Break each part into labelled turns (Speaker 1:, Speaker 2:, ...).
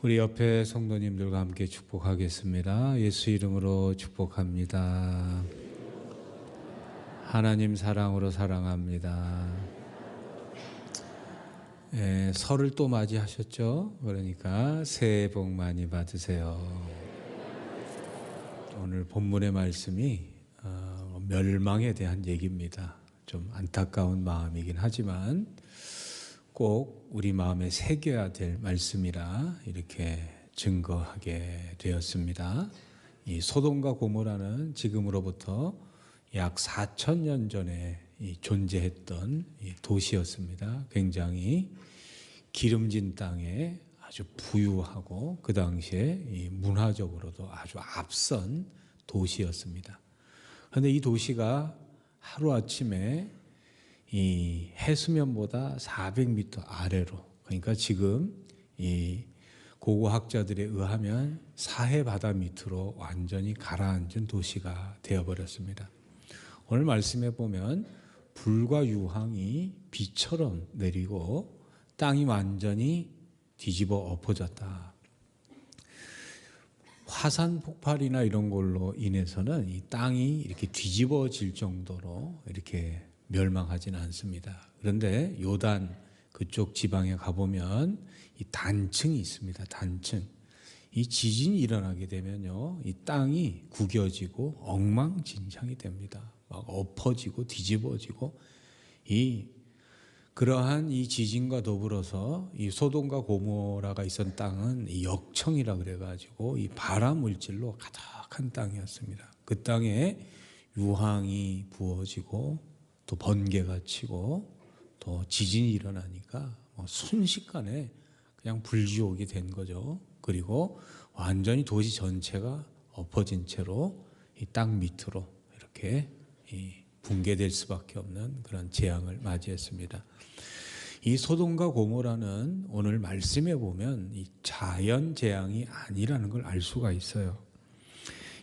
Speaker 1: 우리 옆에 성도님들과 함께 축복하겠습니다. 예수 이름으로 축복합니다. 하나님 사랑으로 사랑합니다. 설을 또 맞이하셨죠? 그러니까 새해 복 많이 받으세요. 오늘 본문의 말씀이 멸망에 대한 얘기입니다. 좀 안타까운 마음이긴 하지만 꼭 우리 마음에 새겨야 될 말씀이라 이렇게 증거하게 되었습니다. 이 소돔과 고모라는 지금으로부터 약 4,000년 전에 존재했던 도시였습니다. 굉장히 기름진 땅에 아주 부유하고 그 당시에 문화적으로도 아주 앞선 도시였습니다. 그런데 이 도시가 하루아침에 이 해수면보다 400m 아래로, 그러니까 지금 이 고고학자들에 의하면 사해 바다 밑으로 완전히 가라앉은 도시가 되어버렸습니다. 오늘 말씀에 보면 불과 유황이 비처럼 내리고 땅이 완전히 뒤집어 엎어졌다. 화산 폭발이나 이런 걸로 인해서는 이 땅이 이렇게 뒤집어질 정도로 이렇게 멸망하지는 않습니다. 그런데 요단 그쪽 지방에 가보면 이 단층이 있습니다. 단층. 이 지진이 일어나게 되면요, 이 땅이 구겨지고 엉망진창이 됩니다. 막 엎어지고 뒤집어지고 그러한 이 지진과 더불어서 이 소돔과 고모라가 있던 땅은 이 역청이라 그래가지고 이 발암 물질로 가득한 땅이었습니다. 그 땅에 유황이 부어지고 또 번개가 치고 또 지진이 일어나니까 순식간에 그냥 불지옥이 된 거죠. 그리고 완전히 도시 전체가 엎어진 채로 이 땅 밑으로 이렇게 붕괴될 수밖에 없는 그런 재앙을 맞이했습니다. 이 소돔과 고모라는 오늘 말씀에 보면 이 자연 재앙이 아니라는 걸 알 수가 있어요.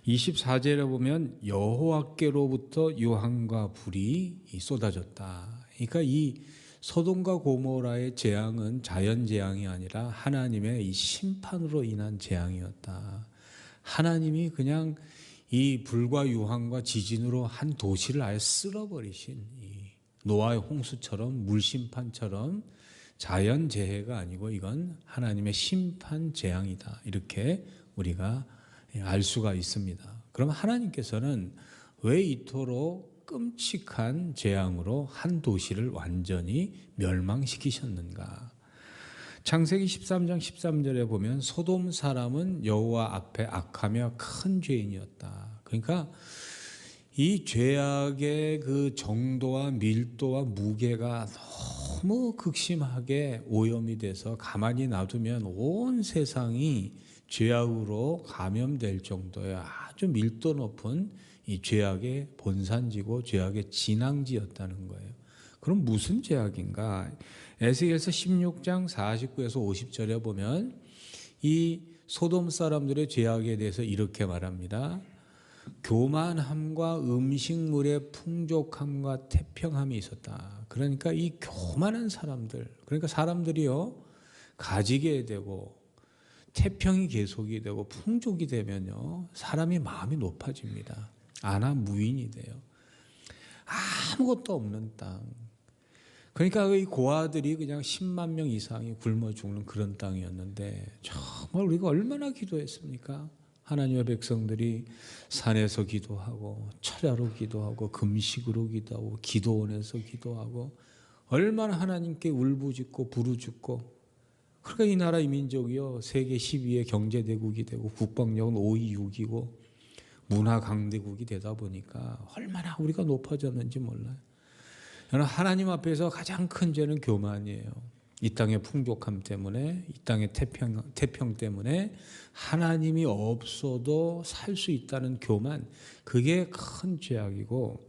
Speaker 1: 24절에 보면 여호와께로부터 유황과 불이 쏟아졌다. 그러니까 이 소돔과 고모라의 재앙은 자연 재앙이 아니라 하나님의 이 심판으로 인한 재앙이었다. 하나님이 그냥 이 불과 유황과 지진으로 한 도시를 아예 쓸어버리신 이 노아의 홍수처럼 물심판처럼 자연 재해가 아니고 이건 하나님의 심판 재앙이다. 이렇게 우리가 알 수가 있습니다. 그럼 하나님께서는 왜 이토록 끔찍한 재앙으로 한 도시를 완전히 멸망시키셨는가? 창세기 13장 13절에 보면 소돔 사람은 여호와 앞에 악하며 큰 죄인이었다. 그러니까 이 죄악의 그 정도와 밀도와 무게가 너무 극심하게 오염이 돼서 가만히 놔두면 온 세상이 죄악으로 감염될 정도의 아주 밀도 높은 이 죄악의 본산지고 죄악의 진앙지였다는 거예요. 그럼 무슨 죄악인가? 에스겔서 16장 49에서 50절에 보면 이 소돔 사람들의 죄악에 대해서 이렇게 말합니다. 교만함과 음식물의 풍족함과 태평함이 있었다. 그러니까 이 교만한 사람들, 그러니까 사람들이요, 가지게 되고 태평이 계속이 되고 풍족이 되면요, 사람이 마음이 높아집니다. 안하무인이 돼요. 아무것도 없는 땅. 그러니까 이 고아들이 그냥 10만 명 이상이 굶어 죽는 그런 땅이었는데 정말 우리가 얼마나 기도했습니까? 하나님의 백성들이 산에서 기도하고 철야로 기도하고 금식으로 기도하고 기도원에서 기도하고 얼마나 하나님께 울부짖고 부르짖고. 그러니까 이 나라 이 민족이요, 세계 10위의 경제대국이 되고 국방력은 5위 6위고 문화 강대국이 되다 보니까 얼마나 우리가 높아졌는지 몰라요. 하나님 앞에서 가장 큰 죄는 교만이에요. 이 땅의 풍족함 때문에, 이 땅의 태평 때문에 하나님이 없어도 살 수 있다는 교만, 그게 큰 죄악이고,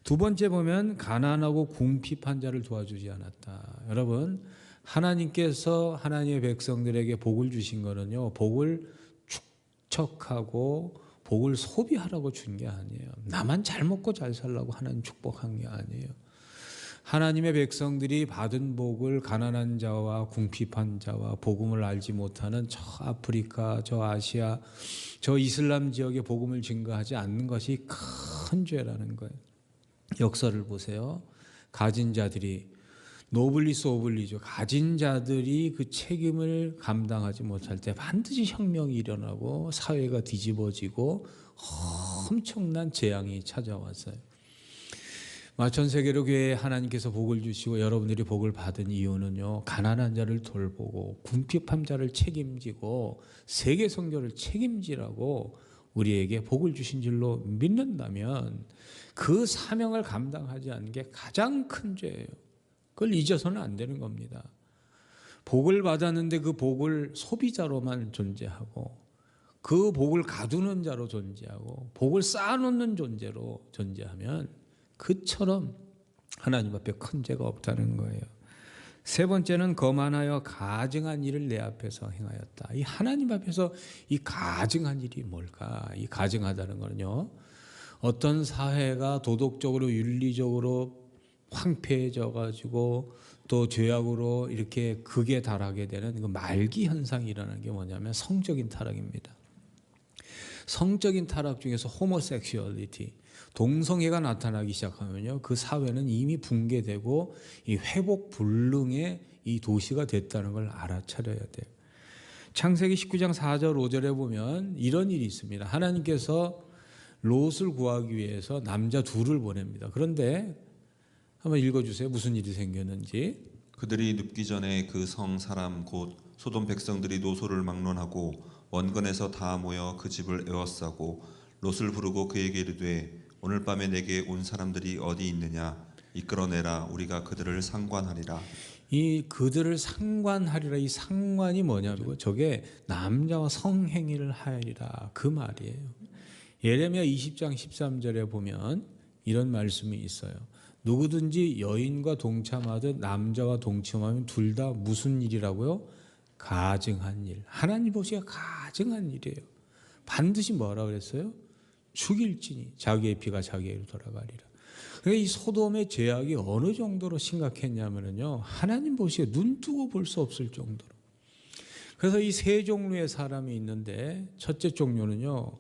Speaker 1: 두 번째 보면 가난하고 궁핍한 자를 도와주지 않았다. 여러분, 하나님께서 하나님의 백성들에게 복을 주신 거는요, 복을 축적하고 복을 소비하라고 준 게 아니에요. 나만 잘 먹고 잘 살라고 하나님 축복한 게 아니에요. 하나님의 백성들이 받은 복을 가난한 자와 궁핍한 자와 복음을 알지 못하는 저 아프리카, 저 아시아, 저 이슬람 지역에 복음을 증거하지 않는 것이 큰 죄라는 거예요. 역사를 보세요. 가진 자들이, 노블리스 오블리죠. 가진 자들이 그 책임을 감당하지 못할 때 반드시 혁명이 일어나고 사회가 뒤집어지고 엄청난 재앙이 찾아왔어요. 전 세계로 교회에 하나님께서 복을 주시고 여러분들이 복을 받은 이유는요, 가난한 자를 돌보고 궁핍한 자를 책임지고 세계 선교를 책임지라고 우리에게 복을 주신 줄로 믿는다면 그 사명을 감당하지 않는 게 가장 큰 죄예요. 그걸 잊어서는 안 되는 겁니다. 복을 받았는데 그 복을 소비자로만 존재하고 그 복을 가두는 자로 존재하고 복을 쌓아놓는 존재로 존재하면 그처럼 하나님 앞에 큰 죄가 없다는 거예요. 세 번째는 거만하여 가증한 일을 내 앞에서 행하였다. 이 하나님 앞에서 이 가증한 일이 뭘까? 이 가증하다는 거는요, 어떤 사회가 도덕적으로 윤리적으로 황폐해져 가지고 또 죄악으로 이렇게 극에 달하게 되는 그 말기 현상이 일어나는 게 뭐냐면 성적인 타락입니다. 성적인 타락 중에서 호모섹슈얼리티, 동성애가 나타나기 시작하면요, 그 사회는 이미 붕괴되고 이 회복 불능의 이 도시가 됐다는 걸 알아차려야 돼요. 창세기 19장 4절 5절에 보면 이런 일이 있습니다. 하나님께서 롯을 구하기 위해서 남자 둘을 보냅니다. 그런데 한번 읽어주세요. 무슨 일이 생겼는지.
Speaker 2: 그들이 눕기 전에 그 성 사람 곧 소돔 백성들이 노소를 막론하고 원근에서 다 모여 그 집을 에워싸고 롯을 부르고 그에게 이르되 오늘 밤에 내게 온 사람들이 어디 있느냐 이끌어내라 우리가 그들을 상관하리라.
Speaker 1: 이 그들을 상관하리라, 이 상관이 뭐냐고, 저게 남자와 성행위를 하리라 그 말이에요. 예레미야 20장 13절에 보면 이런 말씀이 있어요. 누구든지 여인과 동참하듯 남자와 동참하면 둘 다 무슨 일이라고요? 가증한 일. 하나님 보시기에 가증한 일이에요. 반드시 뭐라고 그랬어요? 죽일지니 자기의 피가 자기에게로 돌아가리라. 그러니까 이 소돔의 죄악이 어느 정도로 심각했냐면요, 하나님 보시기에 눈뜨고 볼 수 없을 정도로. 그래서 이 세 종류의 사람이 있는데, 첫째 종류는요,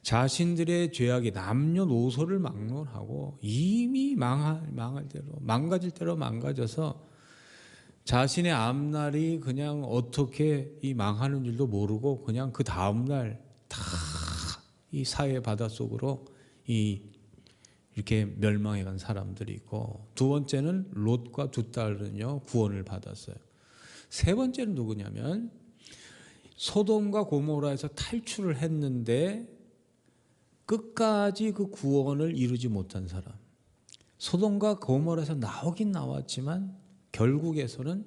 Speaker 1: 자신들의 죄악이 남녀노소를 막론하고 이미 망할 대로, 망가질 대로 망가져서 자신의 앞날이 그냥 어떻게 이 망하는 줄도 모르고 그냥 그 다음날 다 이 사회 바닷속으로 이렇게 멸망해 간 사람들이 있고, 두 번째는 롯과 두 딸은요 구원을 받았어요. 세 번째는 누구냐면 소돔과 고모라에서 탈출을 했는데 끝까지 그 구원을 이루지 못한 사람. 소돔과 고모라에서 나오긴 나왔지만 결국에서는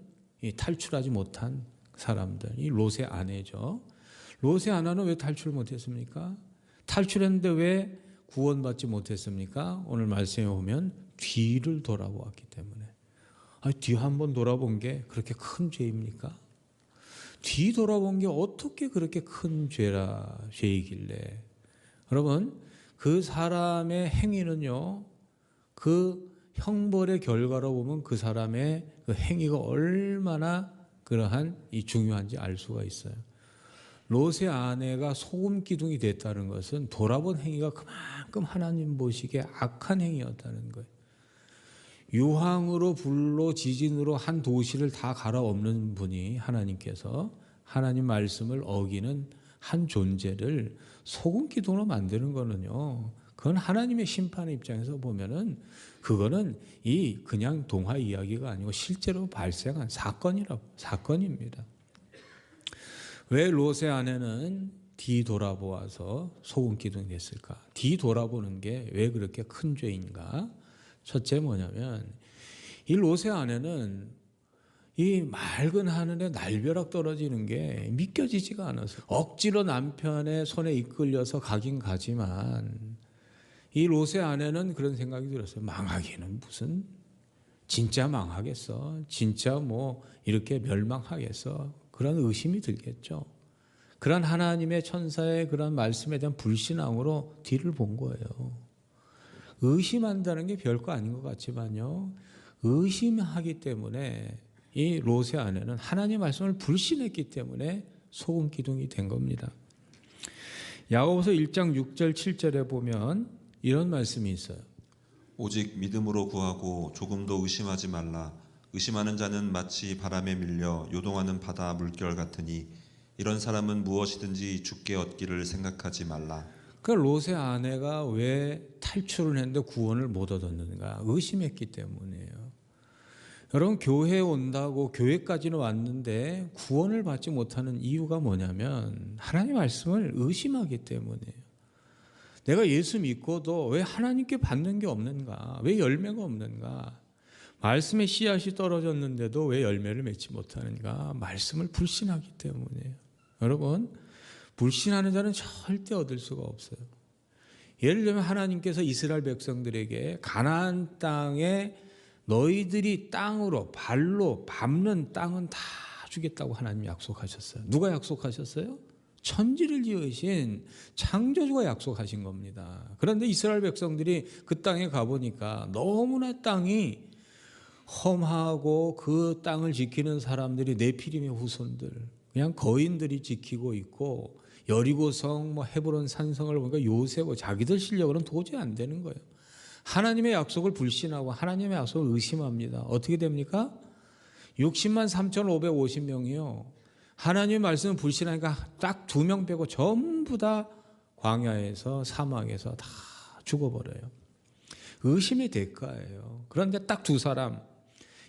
Speaker 1: 탈출하지 못한 사람들. 이 롯의 아내죠. 롯의 아내는 왜 탈출 못했습니까? 탈출했는데 왜 구원받지 못했습니까? 오늘 말씀에 보면 뒤를 돌아보았기 때문에. 뒤 한번 돌아본 게 그렇게 큰 죄입니까? 뒤 돌아본 게 어떻게 그렇게 큰 죄이길래. 여러분, 그 사람의 행위는요, 그 형벌의 결과로 보면 그 사람의 그 행위가 얼마나 그러한 중요한지 알 수가 있어요. 롯의 아내가 소금 기둥이 됐다는 것은 돌아본 행위가 그만큼 하나님 보시기에 악한 행위였다는 거예요. 유황으로 불로 지진으로 한 도시를 다 갈아엎는 분이 하나님께서 하나님 말씀을 어기는 한 존재를 소금 기둥으로 만드는 거는요, 그건 하나님의 심판의 입장에서 보면은 그거는 그냥 동화 이야기가 아니고 실제로 발생한 사건입니다. 왜 롯의 아내는 뒤돌아보아서 소금 기둥이 됐을까? 뒤돌아보는 게 왜 그렇게 큰 죄인가? 첫째 뭐냐면 이 롯의 아내는 이 맑은 하늘에 날벼락 떨어지는 게 믿겨지지가 않았어요. 억지로 남편의 손에 이끌려서 가긴 가지만 이 롯의 아내는 그런 생각이 들었어요. 망하기는 무슨, 진짜 망하겠어? 진짜 뭐 이렇게 멸망하겠어? 그런 의심이 들겠죠. 그런 하나님의 천사의 그런 말씀에 대한 불신앙으로 뒤를 본 거예요. 의심한다는 게 별거 아닌 것 같지만요, 의심하기 때문에 이 롯의 아내는 하나님의 말씀을 불신했기 때문에 소금 기둥이 된 겁니다. 야고보서 1장 6절 7절에 보면 이런 말씀이 있어요.
Speaker 2: 오직 믿음으로 구하고 조금도 의심하지 말라. 의심하는 자는 마치 바람에 밀려 요동하는 바다 물결 같으니 이런 사람은 무엇이든지 죽게 얻기를 생각하지 말라.
Speaker 1: 그 롯의 아내가 왜 탈출을 했는데 구원을 못 얻었는가? 의심했기 때문이에요. 여러분, 교회에 온다고 교회까지는 왔는데 구원을 받지 못하는 이유가 뭐냐면 하나님의 말씀을 의심하기 때문이에요. 내가 예수 믿고도 왜 하나님께 받는 게 없는가? 왜 열매가 없는가? 말씀의 씨앗이 떨어졌는데도 왜 열매를 맺지 못하는가? 말씀을 불신하기 때문이에요. 여러분, 불신하는 자는 절대 얻을 수가 없어요. 예를 들면 하나님께서 이스라엘 백성들에게 가나안 땅에 너희들이 땅으로 발로 밟는 땅은 다 주겠다고 하나님이 약속하셨어요. 누가 약속하셨어요? 천지를 지으신 창조주가 약속하신 겁니다. 그런데 이스라엘 백성들이 그 땅에 가보니까 너무나 땅이 험하고 그 땅을 지키는 사람들이 네피림의 후손들, 그냥 거인들이 지키고 있고 여리고성, 헤브론 산성을 보니까 요새고 자기들 실력으로는 도저히 안 되는 거예요. 하나님의 약속을 불신하고 하나님의 약속을 의심합니다. 어떻게 됩니까? 60만 3,550명이요. 하나님의 말씀을 불신하니까 딱 2명 빼고 전부 다 광야에서 사막에서 다 죽어버려요. 의심의 대가예요. 그런데 딱 2사람,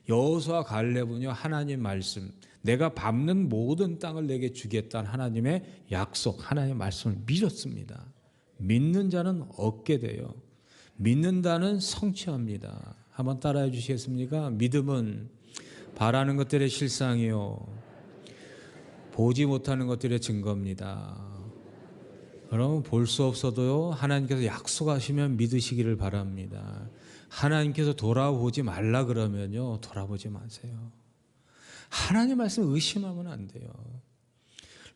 Speaker 1: 여호수아 갈렙은요, 하나님 말씀, 내가 밟는 모든 땅을 내게 주겠다는 하나님의 약속, 하나님의 말씀을 믿었습니다. 믿는 자는 얻게 돼요. 믿는다는 성취합니다. 한번 따라해 주시겠습니까? 믿음은 바라는 것들의 실상이요, 보지 못하는 것들의 증거입니다. 여러분, 볼 수 없어도요, 하나님께서 약속하시면 믿으시기를 바랍니다. 하나님께서 돌아보지 말라 그러면요, 돌아보지 마세요. 하나님 말씀 의심하면 안 돼요.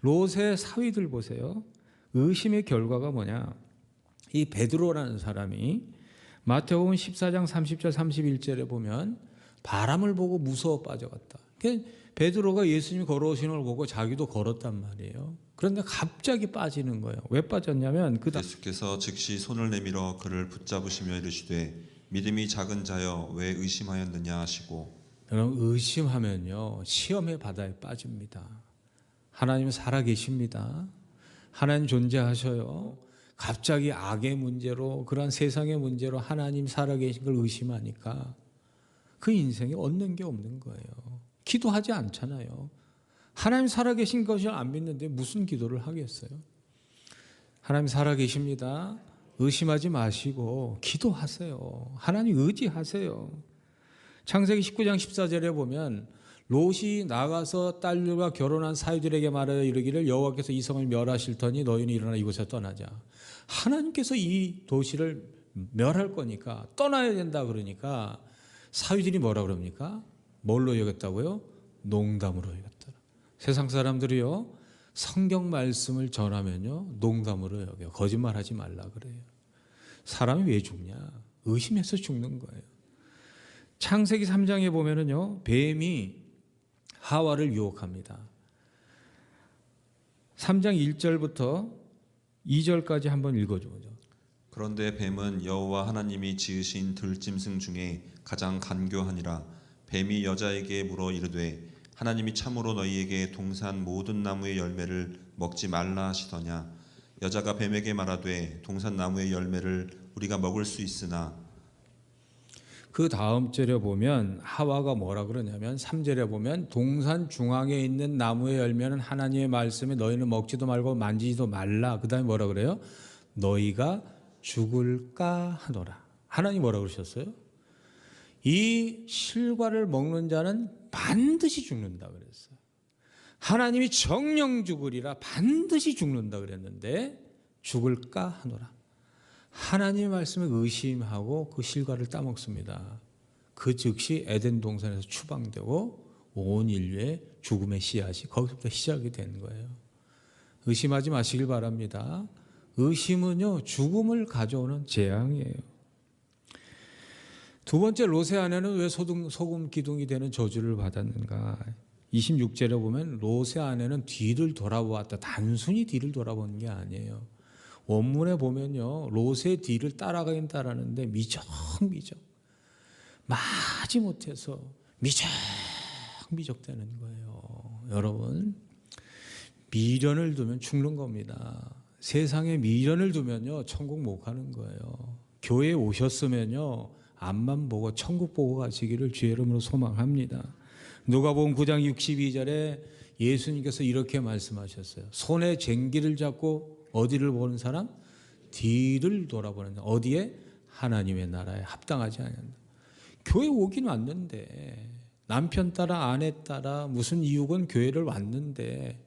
Speaker 1: 롯의 사위들 보세요. 의심의 결과가 뭐냐? 이 베드로라는 사람이 마태복음 14장 30절 31절에 보면 바람을 보고 무서워 빠져갔다. 베드로가 예수님이 걸어오시는 걸 보고 자기도 걸었단 말이에요. 그런데 갑자기 빠지는 거예요. 왜 빠졌냐면
Speaker 2: 예수께서 즉시 손을 내밀어 그를 붙잡으시며 이르시되 믿음이 작은 자여 왜 의심하였느냐 하시고.
Speaker 1: 여러분, 의심하면요 시험의 바다에 빠집니다. 하나님 살아계십니다. 하나님 존재하셔요. 갑자기 악의 문제로, 그러한 세상의 문제로 하나님 살아계신 걸 의심하니까 그 인생에 얻는 게 없는 거예요. 기도하지 않잖아요. 하나님 살아계신 것을 안 믿는데 무슨 기도를 하겠어요? 하나님 살아계십니다. 의심하지 마시고 기도하세요. 하나님 의지하세요. 창세기 19장 14절에 보면 롯이 나가서 딸들과 결혼한 사위들에게 말하여 이르기를 여호와께서 이 성을 멸하실 터니 너희는 일어나 이곳에 떠나자. 하나님께서 이 도시를 멸할 거니까 떠나야 된다 그러니까 사위들이 뭐라 그럽니까? 뭘로 여겼다고요? 농담으로 여겼다. 세상 사람들이요, 성경 말씀을 전하면요 농담으로 여겨. 거짓말하지 말라 그래요. 사람이 왜 죽냐? 의심해서 죽는 거예요. 창세기 3장에 보면은요, 뱀이 하와를 유혹합니다. 3장 1절부터 2절까지 한번 읽어줘요.
Speaker 2: 그런데 뱀은 여호와 하나님이 지으신 들짐승 중에 가장 간교하니라. 뱀이 여자에게 물어 이르되 하나님이 참으로 너희에게 동산 모든 나무의 열매를 먹지 말라 하시더냐. 여자가 뱀에게 말하되 동산 나무의 열매를 우리가 먹을 수 있으나.
Speaker 1: 그 다음 절에 보면 하와가 뭐라 그러냐면 3절에 보면 동산 중앙에 있는 나무의 열매는 하나님의 말씀에 너희는 먹지도 말고 만지지도 말라. 그 다음에 뭐라 그래요? 너희가 죽을까 하노라. 하나님 뭐라 그러셨어요? 이 실과를 먹는 자는 반드시 죽는다 그랬어요. 하나님이 정령 죽으리라, 반드시 죽는다 그랬는데 죽을까 하노라. 하나님의 말씀을 의심하고 그 실과를 따먹습니다. 그 즉시 에덴 동산에서 추방되고 온 인류의 죽음의 씨앗이 거기서부터 시작이 된 거예요. 의심하지 마시길 바랍니다. 의심은요 죽음을 가져오는 재앙이에요. 두 번째, 롯의 아내는 왜 소금 기둥이 되는 저주를 받았는가? 26절에 보면 롯의 아내는 뒤를 돌아보았다. 단순히 뒤를 돌아보는 게 아니에요. 원문에 보면요, 롯의 뒤를 따라가긴 따라하는데 미적미적 마지 못해서 미적미적 되는 거예요. 여러분, 미련을 두면 죽는 겁니다. 세상에 미련을 두면요, 천국 못 가는 거예요. 교회에 오셨으면요, 앞만 보고 천국 보고 가시기를 주의 이름으로 소망합니다. 누가복음 9장 62절에 예수님께서 이렇게 말씀하셨어요. 손에 쟁기를 잡고 어디를 보는 사람? 뒤를 돌아보는 사람. 어디에? 하나님의 나라에 합당하지 않는다. 교회 오긴 왔는데, 남편 따라 아내 따라 무슨 이유건 교회를 왔는데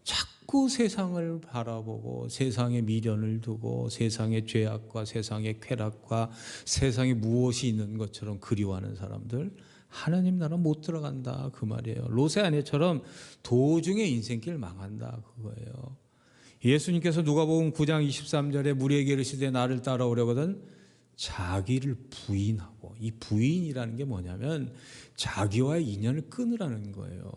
Speaker 1: 자꾸 세상을 바라보고 세상에 미련을 두고 세상의 죄악과 세상의 쾌락과 세상에 무엇이 있는 것처럼 그리워하는 사람들, 하나님 나라 못 들어간다 그 말이에요. 롯의 아내처럼 도중에 인생길 망한다 그거예요. 예수님께서 누가복음 9장 23절에 무리에게 이르시되 나를 따라오려거든 자기를 부인하고, 이 부인이라는 게 뭐냐면 자기와의 인연을 끊으라는 거예요.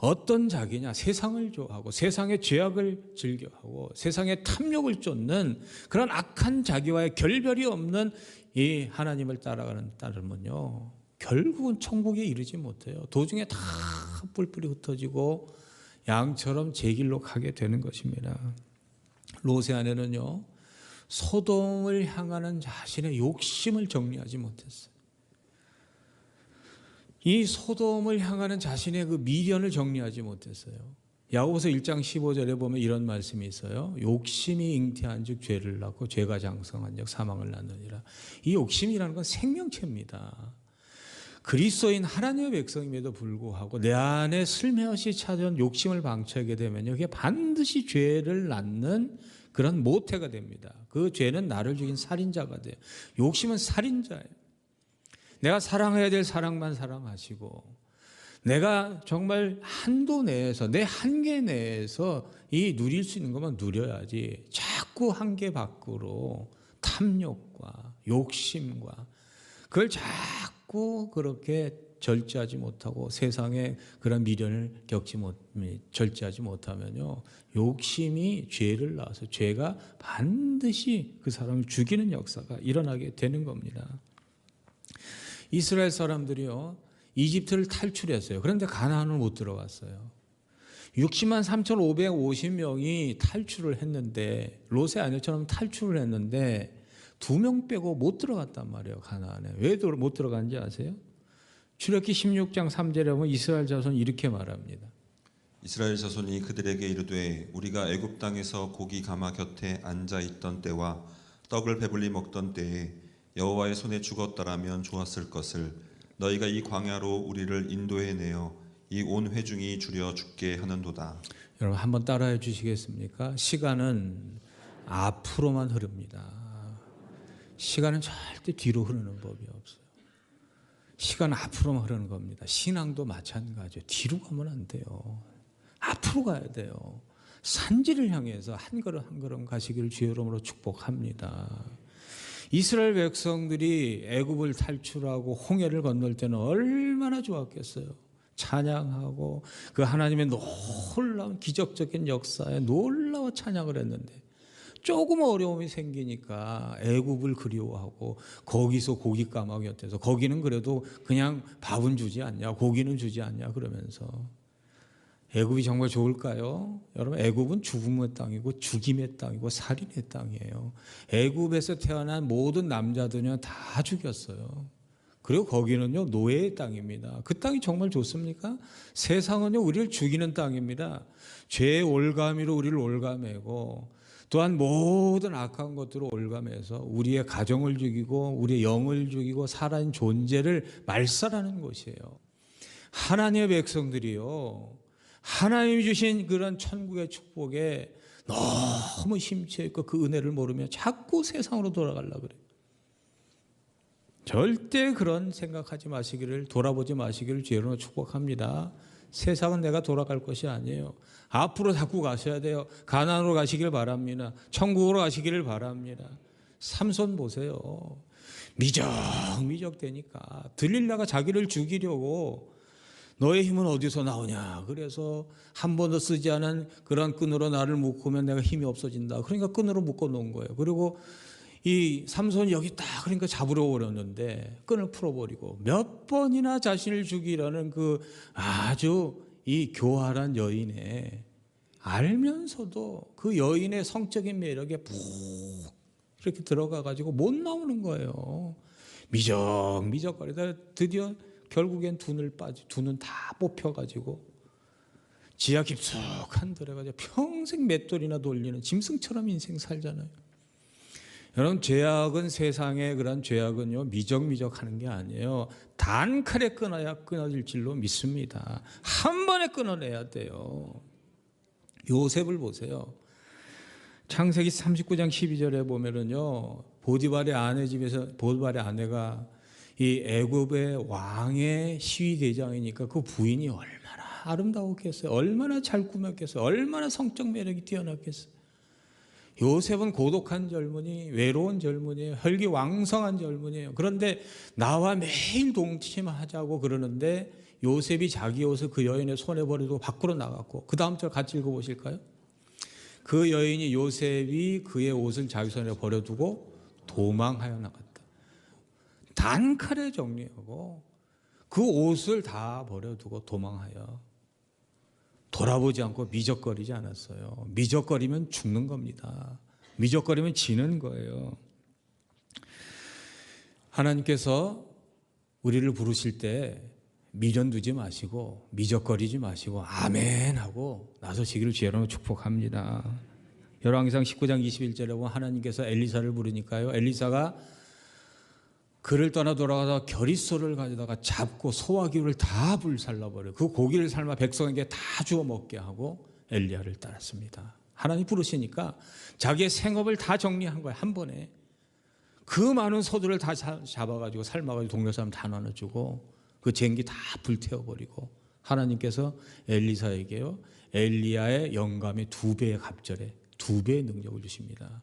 Speaker 1: 어떤 자기냐? 세상을 좋아하고 세상의 죄악을 즐겨하고 세상의 탐욕을 쫓는 그런 악한 자기와의 결별이 없는 이 하나님을 따라가는 따르면요, 결국은 천국에 이르지 못해요. 도중에 다 뿔뿔이 흩어지고 양처럼 제 길로 가게 되는 것입니다. 롯의 아내는요, 소돔을 향하는 자신의 욕심을 정리하지 못했어요. 이 소돔을 향하는 자신의 그 미련을 정리하지 못했어요. 야고보서 1장 15절에 보면 이런 말씀이 있어요. 욕심이 잉태한 즉 죄를 낳고 죄가 장성한 즉 사망을 낳느니라. 이 욕심이라는 건 생명체입니다. 그리스도인 하나님의 백성임에도 불구하고 내 안에 슬며시 찾아온 욕심을 방치하게 되면요, 그게 반드시 죄를 낳는 그런 모태가 됩니다. 그 죄는 나를 죽인 살인자가 돼요. 욕심은 살인자예요. 내가 사랑해야 될 사랑만 사랑하시고 내가 정말 한도 내에서 내 한계 내에서 이 누릴 수 있는 것만 누려야지 자꾸 한계 밖으로 탐욕과 욕심과 그걸 자꾸 그렇게 절제하지 못하고 세상에 그런 미련을 절제하지 못하면요, 욕심이 죄를 낳아서 죄가 반드시 그 사람을 죽이는 역사가 일어나게 되는 겁니다. 이스라엘 사람들이요, 이집트를 탈출했어요. 그런데 가나안을 못 들어갔어요. 60만 3,550명이 탈출을 했는데, 롯의 아내처럼 탈출을 했는데 2명 빼고 못 들어갔단 말이에요. 가나안에. 왜 못 들어간지 아세요? 출애굽기 16장 3절에 보면 이스라엘 자손이 이렇게 말합니다.
Speaker 2: 이스라엘 자손이 그들에게 이르되 우리가 애굽 땅에서 고기 가마 곁에 앉아 있던 때와 떡을 배불리 먹던 때에 여호와의 손에 죽었더라면 좋았을 것을 너희가 이 광야로 우리를 인도해 내어 이 온 회중이 주려 죽게 하는도다.
Speaker 1: 여러분 한번 따라해 주시겠습니까? 시간은 앞으로만 흐릅니다. 시간은 절대 뒤로 흐르는 법이 없어요. 시간은 앞으로만 흐르는 겁니다. 신앙도 마찬가지예요. 뒤로 가면 안 돼요. 앞으로 가야 돼요. 산지를 향해서 한 걸음 한 걸음 가시기를 주의 이름으로 축복합니다. 이스라엘 백성들이 애굽을 탈출하고 홍해를 건널 때는 얼마나 좋았겠어요. 찬양하고 그 하나님의 놀라운 기적적인 역사에 놀라워 찬양을 했는데 조금 어려움이 생기니까 애굽을 그리워하고 거기서 고기 까마귀 곁에서 거기는 그래도 그냥 밥은 주지 않냐, 고기는 주지 않냐 그러면서 애굽이 정말 좋을까요? 여러분, 애굽은 죽음의 땅이고 죽임의 땅이고 살인의 땅이에요. 애굽에서 태어난 모든 남자들은 다 죽였어요. 그리고 거기는요, 노예의 땅입니다. 그 땅이 정말 좋습니까? 세상은요, 우리를 죽이는 땅입니다. 죄의 올가미로 우리를 올가매고 또한 모든 악한 것들을 올가매서 우리의 가정을 죽이고 우리의 영을 죽이고 살아있는 존재를 말살하는 곳이에요. 하나님의 백성들이요, 하나님이 주신 그런 천국의 축복에 너무 심취해 있고 그 은혜를 모르며 자꾸 세상으로 돌아가려고 그래요. 절대 그런 생각하지 마시기를, 돌아보지 마시기를 주의로 축복합니다. 세상은 내가 돌아갈 것이 아니에요. 앞으로 자꾸 가셔야 돼요. 가나안으로 가시길 바랍니다. 천국으로 가시기를 바랍니다. 삼손 보세요. 미적미적되니까 들릴라가 자기를 죽이려고 너의 힘은 어디서 나오냐. 그래서 한 번도 쓰지 않은 그런 끈으로 나를 묶으면 내가 힘이 없어진다. 그러니까 끈으로 묶어 놓은 거예요. 그리고 이 삼손이 여기 딱 그러니까 잡으러 오렸는데 끈을 풀어버리고 몇 번이나 자신을 죽이라는 그 아주 이 교활한 여인의 알면서도 그 여인의 성적인 매력에 푹 이렇게 들어가 가지고 못 나오는 거예요. 미적미적거리다 드디어 결국엔 두 눈 다 뽑혀가지고 지하 깊숙한 들에 가지고 평생 맷돌이나 돌리는 짐승처럼 인생 살잖아요. 여러분, 죄악은 세상의 그런 죄악은요 미적미적하는 게 아니에요. 단칼에 끊어야 끊어질 줄로 믿습니다. 한 번에 끊어내야 돼요. 요셉을 보세요. 창세기 39장 12절에 보면은요 보디발의 아내 집에서 보디발의 아내가 이 애굽의 왕의 시위대장이니까 그 부인이 얼마나 아름다웠겠어요. 얼마나 잘 꾸몄겠어요. 얼마나 성적 매력이 뛰어났겠어요. 요셉은 고독한 젊은이, 외로운 젊은이에요. 혈기왕성한 젊은이에요. 그런데 나와 매일 동침하자고 그러는데 요셉이 자기 옷을 그 여인의 손에 버리고 밖으로 나갔고, 그 다음 절 같이 읽어보실까요? 그 여인이 요셉이 그의 옷을 자기 손에 버려두고 도망하여 나갔다. 단칼에 정리하고 그 옷을 다 버려두고 도망하여 돌아보지 않고 미적거리지 않았어요. 미적거리면 죽는 겁니다. 미적거리면 지는 거예요. 하나님께서 우리를 부르실 때 미련 두지 마시고 미적거리지 마시고 아멘 하고 나서시기를 주여로 축복합니다. 열왕기상 19장 21절에 보면 하나님께서 엘리사를 부르니까요, 엘리사가 그를 떠나 돌아가서 겨릿소를 가져다가 잡고 소화기를 다 불살라버려요. 그 고기를 삶아 백성에게 다 주워 먹게 하고 엘리야를 따랐습니다. 하나님 부르시니까 자기의 생업을 다 정리한 거예요. 한 번에 그 많은 소들을 다 잡아가지고 삶아가지고 동네 사람 다 나눠주고 그 쟁기 다 불태워버리고 하나님께서 엘리사에게요 엘리야의 영감의 2배의 갑절에 2배의 능력을 주십니다.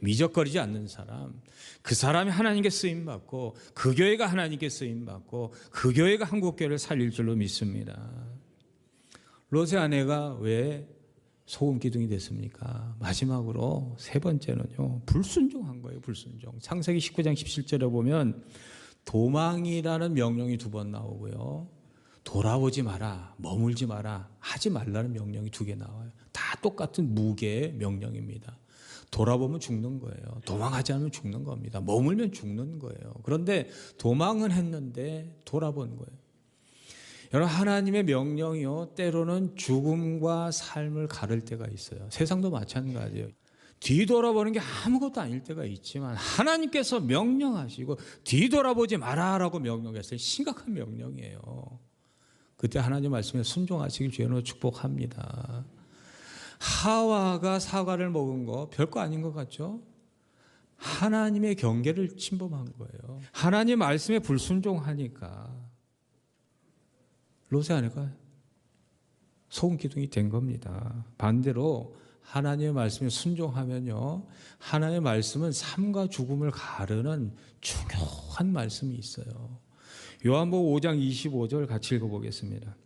Speaker 1: 미적거리지 않는 사람, 그 사람이 하나님께 쓰임받고 그 교회가 하나님께 쓰임받고 그 교회가 한국교회를 살릴 줄로 믿습니다. 롯의 아내가 왜 소금기둥이 됐습니까? 마지막으로 세 번째는요 불순종한 거예요. 불순종. 창세기 19장 17절에 보면 도망이라는 명령이 2번 나오고요, 돌아오지 마라, 머물지 마라, 하지 말라는 명령이 2개 나와요. 다 똑같은 무게의 명령입니다. 돌아보면 죽는 거예요. 도망하지 않으면 죽는 겁니다. 머물면 죽는 거예요. 그런데 도망은 했는데 돌아본 거예요. 여러분, 하나님의 명령이요 때로는 죽음과 삶을 가를 때가 있어요. 세상도 마찬가지예요. 뒤돌아보는 게 아무것도 아닐 때가 있지만 하나님께서 명령하시고 뒤돌아보지 마라라고 명령했어요. 심각한 명령이에요. 그때 하나님 말씀에 순종하시길 주여로 축복합니다. 하와가 사과를 먹은 거 별거 아닌 것 같죠? 하나님의 경계를 침범한 거예요. 하나님 말씀에 불순종하니까 롯의 아내가 소금 기둥이 된 겁니다. 반대로 하나님의 말씀에 순종하면요, 하나님의 말씀은 삶과 죽음을 가르는 중요한 말씀이 있어요. 요한복음 5장 25절 같이 읽어보겠습니다.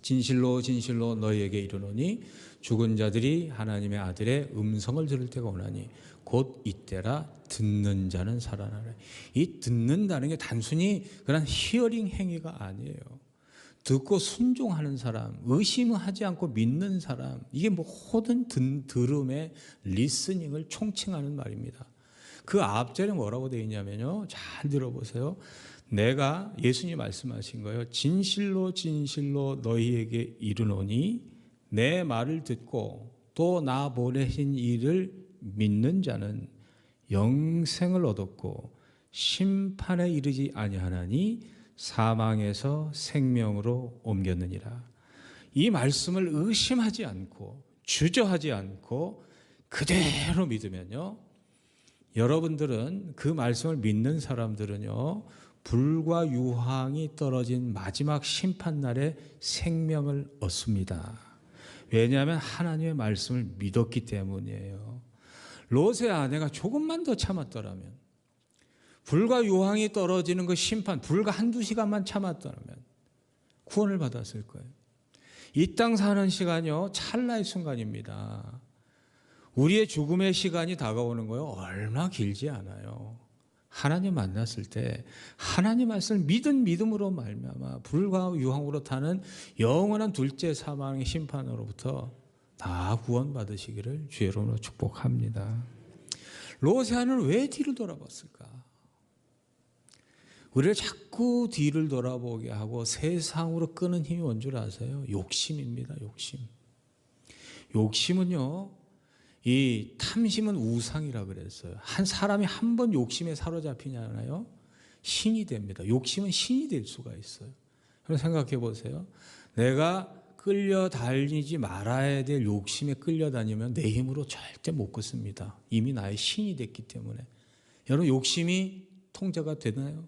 Speaker 1: 진실로 진실로 너희에게 이르노니 죽은 자들이 하나님의 아들의 음성을 들을 때가 오나니 곧 이때라 듣는 자는 살아나라. 이 듣는다는 게 단순히 그런 히어링 행위가 아니에요. 듣고 순종하는 사람, 의심하지 않고 믿는 사람, 이게 모든 들음의 리스닝을 총칭하는 말입니다. 그 앞절에 뭐라고 되어 있냐면요, 잘 들어보세요. 내가, 예수님이 말씀하신 거예요. 진실로 진실로 너희에게 이르노니 내 말을 듣고 또 나 보내신 이를 믿는 자는 영생을 얻었고 심판에 이르지 아니하나니 사망에서 생명으로 옮겼느니라. 이 말씀을 의심하지 않고 주저하지 않고 그대로 믿으면요, 여러분들은, 그 말씀을 믿는 사람들은요, 불과 유황이 떨어진 마지막 심판날에 생명을 얻습니다. 왜냐하면 하나님의 말씀을 믿었기 때문이에요. 롯의 아내가 조금만 더 참았더라면, 불과 유황이 떨어지는 그 심판, 불과 한두 시간만 참았다면 구원을 받았을 거예요. 이 땅 사는 시간이요, 찰나의 순간입니다. 우리의 죽음의 시간이 다가오는 거요, 얼마 길지 않아요. 하나님 만났을 때 하나님 말씀을 믿은 믿음으로 말미암아 불과 유황으로 타는 영원한 둘째 사망의 심판으로부터 다 구원받으시기를 주의 이름으로 축복합니다. 롯의 아내는 왜 뒤를 돌아봤을까? 우리를 자꾸 뒤를 돌아보게 하고 세상으로 끄는 힘이 뭔 줄 아세요? 욕심입니다. 욕심. 욕심은요, 이 탐심은 우상이라 그랬어요. 한 사람이 한 번 욕심에 사로잡히잖아요, 신이 됩니다. 욕심은 신이 될 수가 있어요. 그럼 생각해 보세요. 내가 끌려다니지 말아야 될 욕심에 끌려다니면 내 힘으로 절대 못 걷습니다. 이미 나의 신이 됐기 때문에. 여러분, 욕심이 통제가 되나요?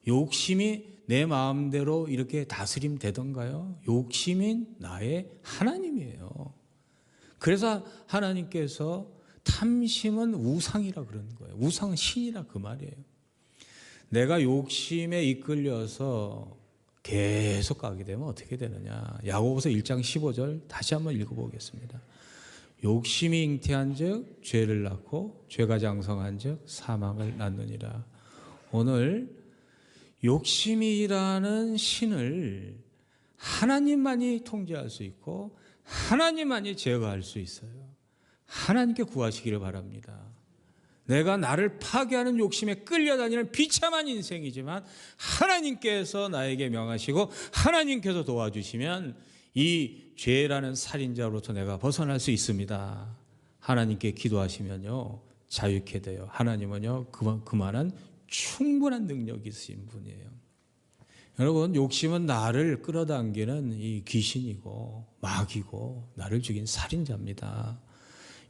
Speaker 1: 욕심이 내 마음대로 이렇게 다스림 되던가요? 욕심인 나의 하나님이에요. 그래서 하나님께서 탐심은 우상이라 그러는 거예요. 우상은 신이라 그 말이에요. 내가 욕심에 이끌려서 계속 가게 되면 어떻게 되느냐. 야고보서 1장 15절 다시 한번 읽어보겠습니다. 욕심이 잉태한 즉 죄를 낳고 죄가 장성한 즉 사망을 낳느니라. 오늘 욕심이라는 신을 하나님만이 통제할 수 있고 하나님만이 제어할 수 있어요. 하나님께 구하시기를 바랍니다. 내가 나를 파괴하는 욕심에 끌려다니는 비참한 인생이지만 하나님께서 나에게 명하시고 하나님께서 도와주시면 이 죄라는 살인자로부터 내가 벗어날 수 있습니다. 하나님께 기도하시면요, 자유케 돼요. 하나님은요, 그만한 충분한 능력이 있으신 분이에요. 여러분, 욕심은 나를 끌어당기는 이 귀신이고 마귀고 나를 죽인 살인자입니다.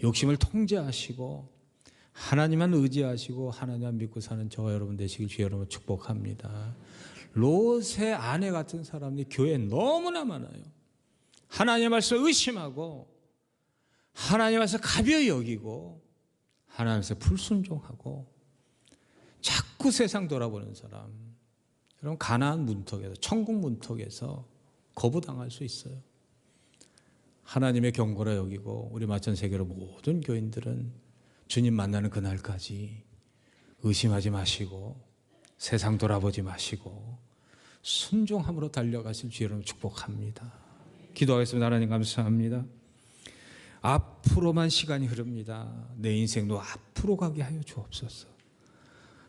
Speaker 1: 욕심을 통제하시고 하나님만 의지하시고 하나님만 믿고 사는 저와 여러분 되시길 주의 여러분 축복합니다. 롯의 아내 같은 사람들이 교회에 너무나 많아요. 하나님의 말씀을 의심하고 하나님의 말씀을 가벼이 여기고 하나님의 말씀에 불순종하고 자꾸 세상 돌아보는 사람, 여러분, 가나안 문턱에서, 천국 문턱에서 거부당할 수 있어요. 하나님의 경고라 여기고 우리 마천세계로 모든 교인들은 주님 만나는 그날까지 의심하지 마시고 세상 돌아보지 마시고 순종함으로 달려가실 주의 이름으로 축복합니다. 기도하겠습니다. 하나님 감사합니다. 앞으로만 시간이 흐릅니다. 내 인생도 앞으로 가게 하여 주옵소서.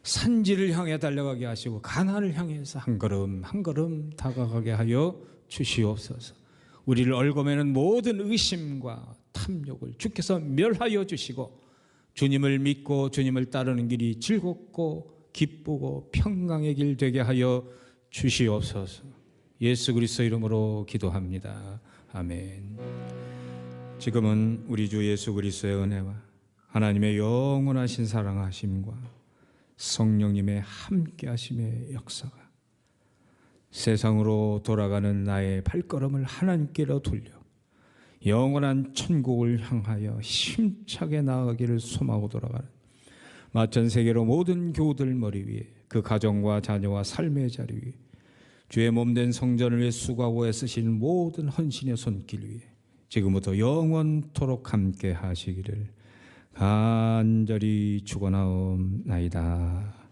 Speaker 1: 산지를 향해 달려가게 하시고 가나안을 향해서 한 걸음 한 걸음 다가가게 하여 주시옵소서. 우리를 얽어매는 모든 의심과 탐욕을 주께서 멸하여 주시고 주님을 믿고 주님을 따르는 길이 즐겁고 기쁘고 평강의 길 되게 하여 주시옵소서. 예수 그리스도 이름으로 기도합니다. 아멘. 지금은 우리 주 예수 그리스도의 은혜와 하나님의 영원하신 사랑하심과 성령님의 함께하심의 역사가 세상으로 돌아가는 나의 발걸음을 하나님께로 돌려 영원한 천국을 향하여 힘차게 나아가기를 소망하고 돌아가는 마천세계로 모든 교우들 머리 위에 그 가정과 자녀와 삶의 자리 위에 주의 몸된 성전을 위해 수고하고 애쓰신 모든 헌신의 손길 위에 지금부터 영원토록 함께 하시기를 간절히 축원하옵나이다.